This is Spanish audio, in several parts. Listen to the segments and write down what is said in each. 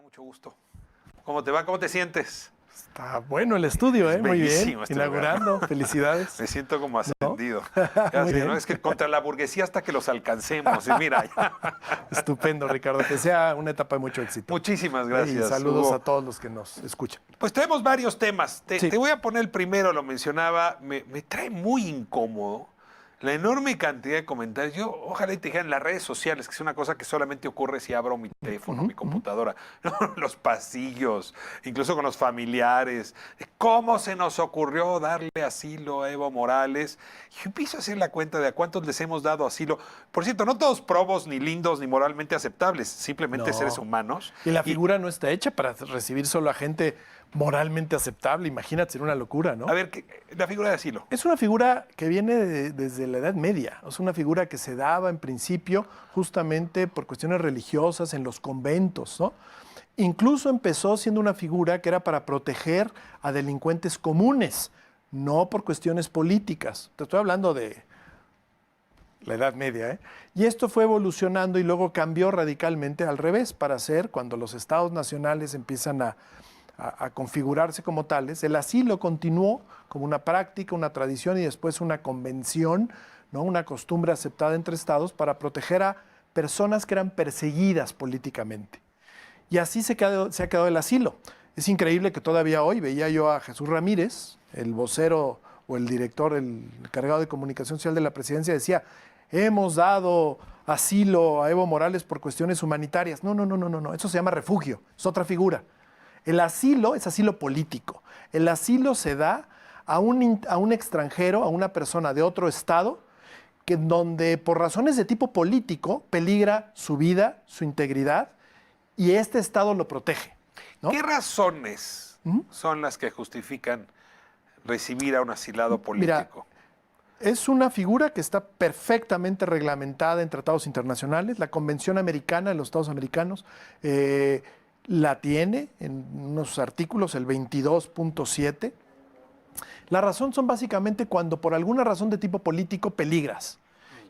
Mucho gusto. ¿Cómo te va? ¿Cómo te sientes? Está bueno el estudio, ¿eh? Muy bien. Este Inaugurando. lugar. Felicidades. Me siento como ascendido. ¿No? Muy bien. ¿No? Es que contra la burguesía hasta que los alcancemos. Y mira, ya. Estupendo, Ricardo. Que sea una etapa de mucho éxito. Muchísimas gracias. Y saludos Hugo. a todos los que nos escuchan. Pues tenemos varios temas. Sí. Te voy a poner el primero, lo mencionaba. Me trae muy incómodo la enorme cantidad de comentarios. Yo ojalá y te dijeran en las redes sociales, que es una cosa que solamente ocurre si abro mi teléfono, mi computadora, ¿no? Los pasillos, incluso con los familiares. ¿Cómo se nos ocurrió darle asilo a Evo Morales? Yo empiezo a hacer la cuenta de a cuántos les hemos dado asilo. Por cierto, no todos probos, ni lindos, ni moralmente aceptables, simplemente No. seres humanos. Y la figura no está hecha para recibir solo a gente moralmente aceptable. Imagínate, sería una locura, ¿no? A ver, la figura de asilo. Es una figura que viene desde la Edad Media. Es una figura que se daba en principio justamente por cuestiones religiosas en los conventos, ¿no? Incluso empezó siendo una figura que era para proteger a delincuentes comunes, no por cuestiones políticas. Te estoy hablando de la Edad Media, ¿eh? Y esto fue evolucionando y luego cambió radicalmente al revés para hacer, cuando los estados nacionales empiezan a configurarse como tales, el asilo continuó como una práctica, una tradición y después una convención, ¿no? Una costumbre aceptada entre estados para proteger a personas que eran perseguidas políticamente. Y así se ha quedado el asilo. Es increíble que todavía hoy veía yo a Jesús Ramírez, el vocero o el director, el encargado de comunicación social de la presidencia, decía: hemos dado asilo a Evo Morales por cuestiones humanitarias. No, eso se llama refugio, es otra figura. El asilo es asilo político. El asilo se da a un extranjero, a una persona de otro estado, donde por razones de tipo político peligra su vida, su integridad, y este estado lo protege, ¿no? ¿Qué razones son las que justifican recibir a un asilado político? Mira, es una figura que está perfectamente reglamentada en tratados internacionales. La Convención Americana de los Estados Americanos la tiene en unos artículos, el 22.7. La razón son básicamente cuando por alguna razón de tipo político peligras.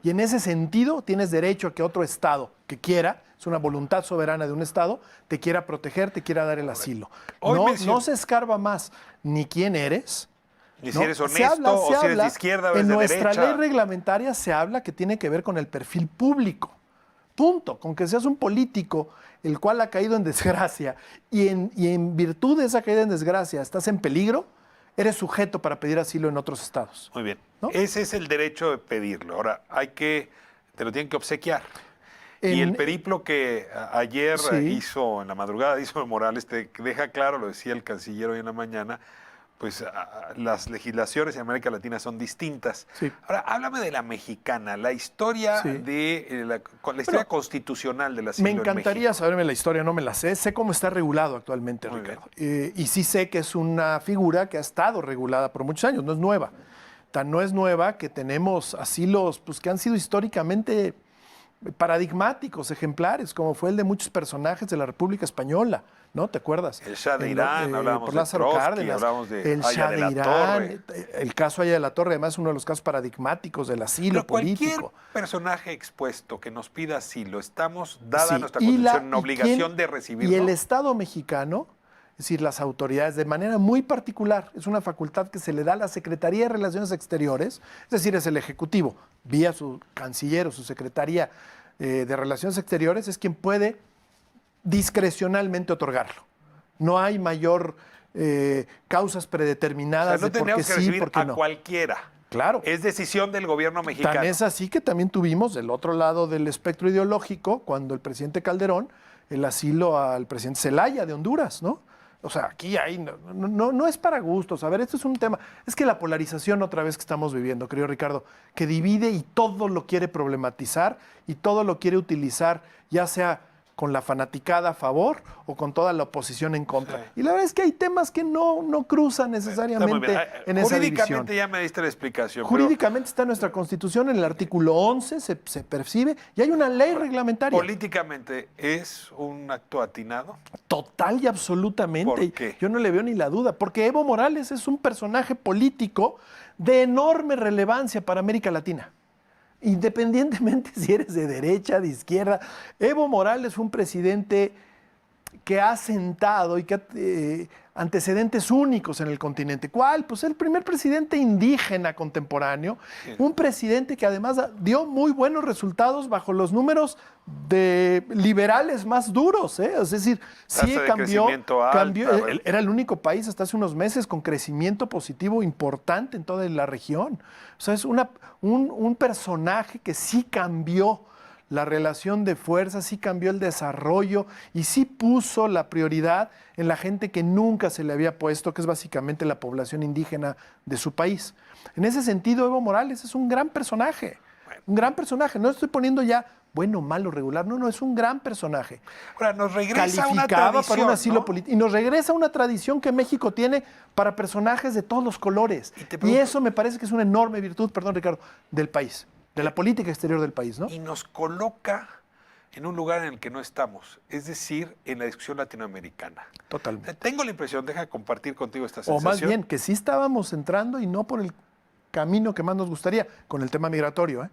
Y en ese sentido tienes derecho a que otro estado que quiera, es una voluntad soberana de un estado, te quiera proteger, te quiera dar el asilo. No se escarba más ni quién eres, ni si eres honesto o si eres de izquierda o eres de derecha. En nuestra ley reglamentaria se habla que tiene que ver con el perfil público. Punto. Con que seas un político el cual ha caído en desgracia y en virtud de esa caída en desgracia estás en peligro, eres sujeto para pedir asilo en otros estados. Muy bien. ¿No? Ese es el derecho de pedirlo. Ahora, te lo tienen que obsequiar. Y el periplo que ayer hizo, en la madrugada, hizo Morales, te deja claro, lo decía el canciller hoy en la mañana, pues las legislaciones en América Latina son distintas. Sí. Ahora, háblame de la mexicana, la historia de la historia constitucional de la asilo Me encantaría en México. saberme la historia, no me la sé. Sé cómo está regulado actualmente, Muy Ricardo. Y sí sé que es una figura que ha estado regulada por muchos años, no es nueva. Tan no es nueva que tenemos asilos pues, que han sido históricamente paradigmáticos, ejemplares, como fue el de muchos personajes de la República Española, ¿no? ¿Te acuerdas? El Shah de Irán, hablábamos por de Lázaro Trotsky, Cárdenas, hablábamos de el Aya Shah de de la Irán, Torre. el caso Aya de la Torre, además, es uno de los casos paradigmáticos del asilo Pero cualquier político. personaje expuesto que nos pida asilo, estamos, dada Sí, nuestra Constitución, en ¿y obligación quién? de recibirlo. Y el Estado mexicano, es decir, las autoridades, de manera muy particular, es una facultad que se le da a la Secretaría de Relaciones Exteriores, es decir, es el Ejecutivo, vía su canciller o su Secretaría de Relaciones Exteriores, es quien puede discrecionalmente otorgarlo. No hay mayor causas predeterminadas no de por qué tenemos que sí, recibir por qué a no. cualquiera. Claro. Es decisión del gobierno mexicano. Tan es así que también tuvimos del otro lado del espectro ideológico, cuando el presidente Calderón, el asilo al presidente Zelaya de Honduras, ¿no? O sea, aquí no es para gustos. A ver, esto es un tema. Es que la polarización otra vez que estamos viviendo, querido Ricardo, que divide y todo lo quiere problematizar y todo lo quiere utilizar, ya sea con la fanaticada a favor o con toda la oposición en contra. Sí. Y la verdad es que hay temas que no cruzan necesariamente en esa división. Jurídicamente ya me diste la explicación. Jurídicamente está en nuestra Constitución, en el artículo 11 se percibe, y hay una ley reglamentaria. Políticamente es un acto atinado. Total y absolutamente. ¿Por qué? Yo no le veo ni la duda, porque Evo Morales es un personaje político de enorme relevancia para América Latina. Independientemente si eres de derecha, de izquierda, Evo Morales fue un presidente que ha sentado y que ha antecedentes únicos en el continente. ¿Cuál? Pues el primer presidente indígena contemporáneo, un presidente que además dio muy buenos resultados bajo los números de liberales más duros, ¿eh? Es decir, sí cambió, era el único país hasta hace unos meses con crecimiento positivo importante en toda la región. O sea, es un personaje que sí cambió la relación de fuerzas, sí cambió el desarrollo y sí puso la prioridad en la gente que nunca se le había puesto, que es básicamente la población indígena de su país. En ese sentido, Evo Morales es un gran personaje, un gran personaje. No estoy poniendo ya bueno, malo, regular, no, es un gran personaje. Ahora, nos regresa una tradición, para un asilo político y nos regresa una tradición que México tiene para personajes de todos los colores. Y eso me parece que es una enorme virtud, perdón Ricardo, del país. De la política exterior del país, ¿no? Y nos coloca en un lugar en el que no estamos, es decir, en la discusión latinoamericana. Totalmente. Tengo la impresión, deja compartir contigo esta sensación. O más bien, que sí estábamos entrando y no por el camino que más nos gustaría, con el tema migratorio.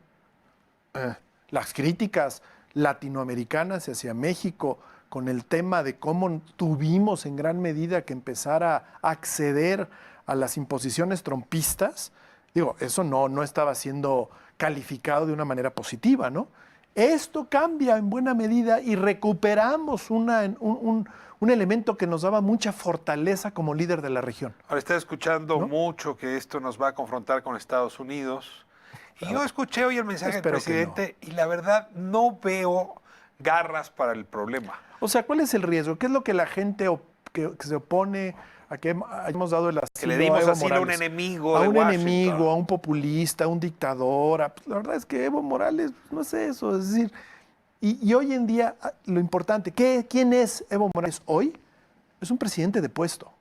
Las críticas latinoamericanas hacia México, con el tema de cómo tuvimos en gran medida que empezar a acceder a las imposiciones trompistas, digo, eso no estaba siendo calificado de una manera positiva, ¿no? Esto cambia en buena medida y recuperamos un elemento que nos daba mucha fortaleza como líder de la región. Ahora está escuchando mucho que esto nos va a confrontar con Estados Unidos. Y yo escuché hoy el mensaje del presidente y la verdad no veo garras para el problema. O sea, ¿cuál es el riesgo? ¿Qué es lo que la gente que se opone a que hemos dado el asilo que le dimos a Evo asilo Morales, a un enemigo a de un Washington, enemigo, a un populista, a un dictador? Pues la verdad es que Evo Morales no es eso. Es decir, y hoy en día lo importante, ¿quién es Evo Morales hoy? Es un presidente de puesto.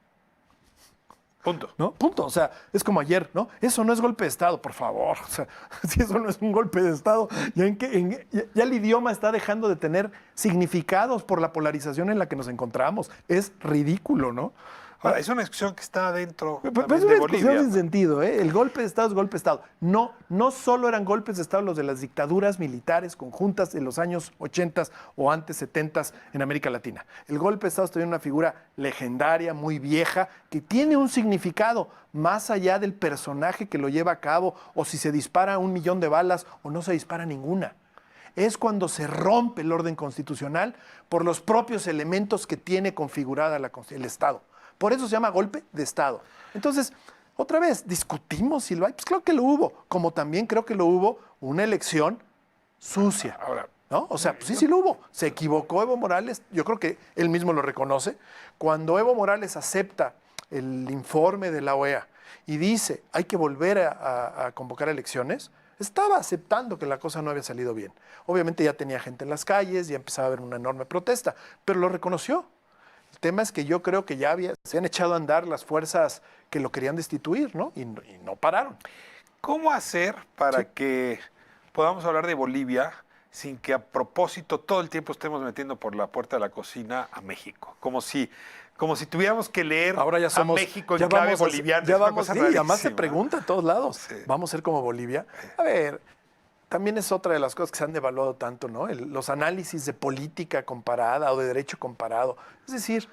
Punto. ¿No? Punto. O sea, es como ayer, ¿no? Eso no es golpe de Estado, por favor. O sea, si eso no es un golpe de Estado, ya el idioma está dejando de tener significados por la polarización en la que nos encontramos. Es ridículo, ¿no? Ahora, es una discusión que está dentro de Bolivia. Es una discusión sin sentido, ¿eh? El golpe de Estado es golpe de Estado. No solo eran golpes de Estado los de las dictaduras militares conjuntas en los años 80 o antes 70 en América Latina. El golpe de Estado es también una figura legendaria, muy vieja, que tiene un significado más allá del personaje que lo lleva a cabo, o si se dispara 1 millón de balas o no se dispara ninguna. Es cuando se rompe el orden constitucional por los propios elementos que tiene configurada el Estado. Por eso se llama golpe de Estado. Entonces, otra vez, discutimos si lo hay. Pues claro que lo hubo, como también creo que lo hubo una elección sucia. Ahora, ¿no? O sea, pues sí lo hubo. Se equivocó Evo Morales, yo creo que él mismo lo reconoce. Cuando Evo Morales acepta el informe de la OEA y dice hay que volver a convocar elecciones, estaba aceptando que la cosa no había salido bien. Obviamente ya tenía gente en las calles, ya empezaba a haber una enorme protesta, pero lo reconoció. El tema es que yo creo que ya se han echado a andar las fuerzas que lo querían destituir, ¿no? Y no pararon. ¿Cómo hacer para que podamos hablar de Bolivia sin que a propósito todo el tiempo estemos metiendo por la puerta de la cocina a México? Como si tuviéramos que leer ahora ya somos, a México en clave boliviana. Ya vamos, sí, además se pregunta a todos lados. Sí. ¿Vamos a ser como Bolivia? A ver, también es otra de las cosas que se han devaluado tanto, ¿no? Los análisis de política comparada o de derecho comparado. Es decir,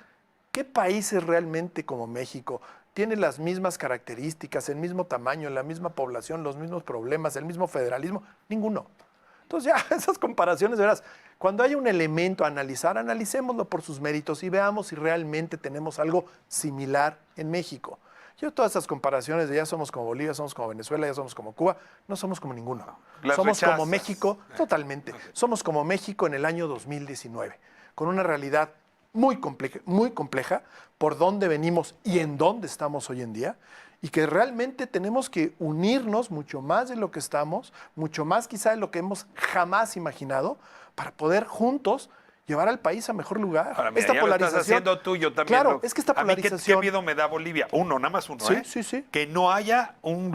¿qué países realmente como México tienen las mismas características, el mismo tamaño, la misma población, los mismos problemas, el mismo federalismo? Ninguno. Entonces ya esas comparaciones, verás, cuando hay un elemento a analizar, analicémoslo por sus méritos y veamos si realmente tenemos algo similar en México. Yo todas esas comparaciones de ya somos como Bolivia, somos como Venezuela, ya somos como Cuba, no somos como ninguno. Somos como México, totalmente. Somos como México en el año 2019, con una realidad muy compleja por dónde venimos y en dónde estamos hoy en día, y que realmente tenemos que unirnos mucho más de lo que estamos, mucho más quizá de lo que hemos jamás imaginado, para poder juntos llevar al país a mejor lugar. Ahora, mira, esta polarización. Lo estás haciendo tú, yo también. Claro, es que esta polarización. ¿Qué miedo me da Bolivia? Nada más uno, sí, Sí. Que no haya un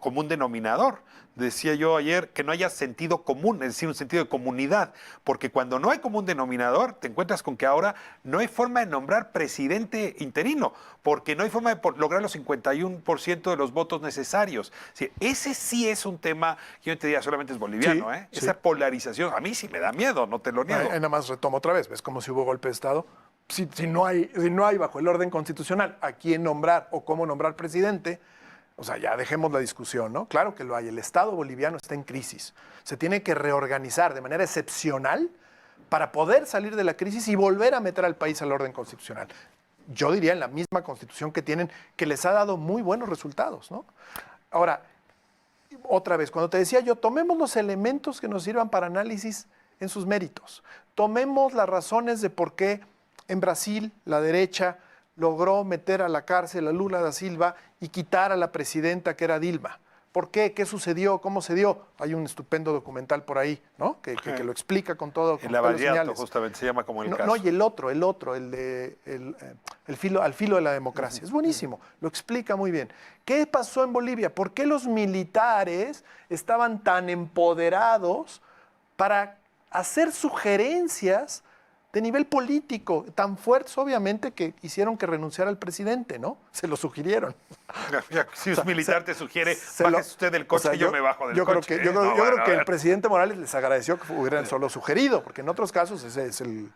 común denominador. decía yo ayer, que no haya sentido común, es decir, un sentido de comunidad, porque cuando no hay común denominador, te encuentras con que ahora no hay forma de nombrar presidente interino, porque no hay forma de lograr los 51% de los votos necesarios. Sí, ese sí es un tema que yo te diría solamente es boliviano, Sí, ¿eh? sí. Esa polarización, a mí sí me da miedo, no te lo niego. Nada más retomo otra vez, ¿ves como si hubo golpe de Estado? Si no hay bajo el orden constitucional a quién nombrar o cómo nombrar presidente, o sea, ya dejemos la discusión, ¿no? Claro que lo hay. El Estado boliviano está en crisis. Se tiene que reorganizar de manera excepcional para poder salir de la crisis y volver a meter al país al orden constitucional. Yo diría en la misma constitución que tienen, que les ha dado muy buenos resultados, ¿no? Ahora, otra vez, cuando te decía yo, tomemos los elementos que nos sirvan para análisis en sus méritos. Tomemos las razones de por qué en Brasil la derecha logró meter a la cárcel a Lula da Silva y quitar a la presidenta que era Dilma. ¿Por qué? ¿Qué sucedió? ¿Cómo se dio? Hay un estupendo documental por ahí, ¿no? Que lo explica con todo. El Lavallato, justamente, se llama como el caso. No, y el otro, el de al filo de la democracia. Es buenísimo, lo explica muy bien. ¿Qué pasó en Bolivia? ¿Por qué los militares estaban tan empoderados para hacer sugerencias de nivel político, tan fuertes, obviamente, que hicieron que renunciara al presidente, ¿no? Se lo sugirieron. Si un militar te sugiere, bájese usted del coche, yo me bajo del coche. Yo creo que el presidente Morales les agradeció que hubieran solo sugerido, porque en otros casos ese es el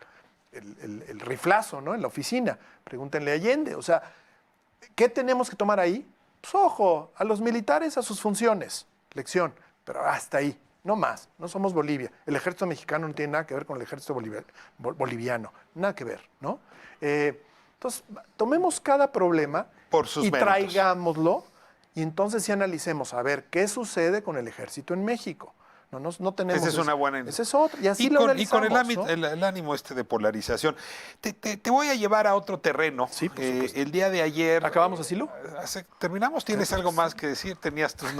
riflazo, ¿no? En la oficina. Pregúntenle a Allende. O sea, ¿qué tenemos que tomar ahí? Pues ojo, a los militares, a sus funciones. Lección. Pero hasta ahí. No más, no somos Bolivia. El ejército mexicano no tiene nada que ver con el ejército boliviano, nada que ver, ¿no? Entonces, tomemos cada problema por sus y méritos, traigámoslo y entonces sí analicemos a ver qué sucede con el ejército en México. No tenemos. Esa es una buena. Esa es otra. Y así lo analizamos. Y con el ánimo de polarización. Te voy a llevar a otro terreno. Sí, por supuesto. El día de ayer. ¿Acabamos así, Lu? ¿Terminamos? ¿Tienes algo más que decir? Tenías tus.